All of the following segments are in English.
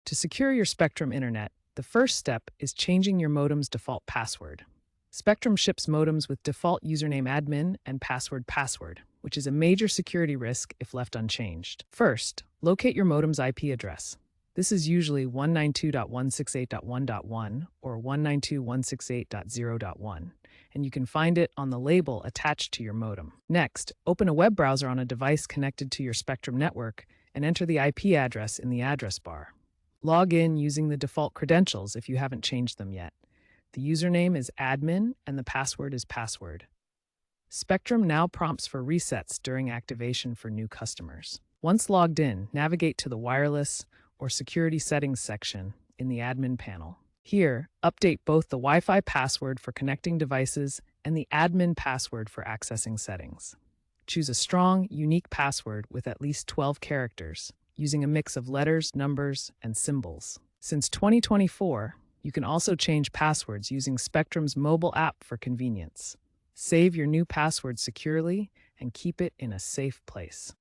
To secure your Spectrum internet, the first step is changing your modem's default password. Spectrum ships modems with default username admin and password, which is a major security risk if left unchanged. First, locate your modem's IP address. This is usually 192.168.1.1 or 192.168.0.1, and you can find it on the label attached to your modem. Next, open a web browser on a device connected to your Spectrum network and enter the IP address in the address bar. Log in using the default credentials if you haven't changed them yet. The username is admin and the password is password. Spectrum now prompts for resets during activation for new customers. Once logged in, navigate to the wireless or security settings section in the admin panel. Here, update both the Wi-Fi password for connecting devices and the admin password for accessing settings. Choose a strong, unique password with at least 12 characters, using a mix of letters, numbers, and symbols. Since 2024, you can also change passwords using Spectrum's mobile app for convenience. Save your new password securely and keep it in a safe place.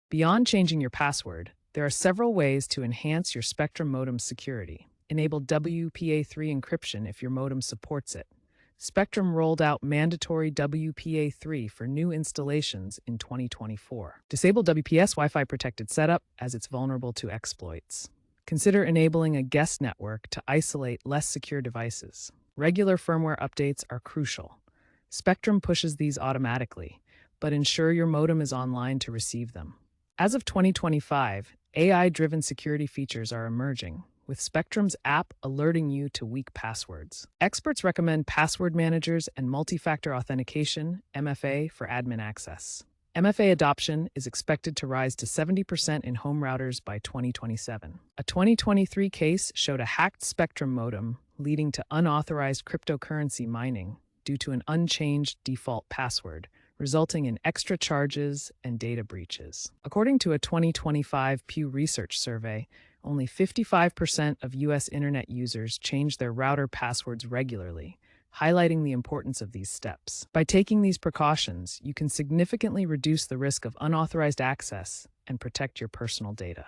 Beyond changing your password, there are several ways to enhance your Spectrum modem's security. Enable WPA3 encryption if your modem supports it. Spectrum rolled out mandatory WPA3 for new installations in 2024. Disable WPS Wi-Fi protected setup as it's vulnerable to exploits. Consider enabling a guest network to isolate less secure devices. Regular firmware updates are crucial. Spectrum pushes these automatically, but ensure your modem is online to receive them. As of 2025, AI-driven security features are emerging, with Spectrum's app alerting you to weak passwords. Experts recommend password managers and multi-factor authentication, MFA, for admin access. MFA adoption is expected to rise to 70% in home routers by 2027. A 2023 case showed a hacked Spectrum modem leading to unauthorized cryptocurrency mining due to an unchanged default password, resulting in extra charges and data breaches. According to a 2025 Pew Research survey, only 55% of U.S. internet users change their router passwords regularly, highlighting the importance of these steps. By taking these precautions, you can significantly reduce the risk of unauthorized access and protect your personal data.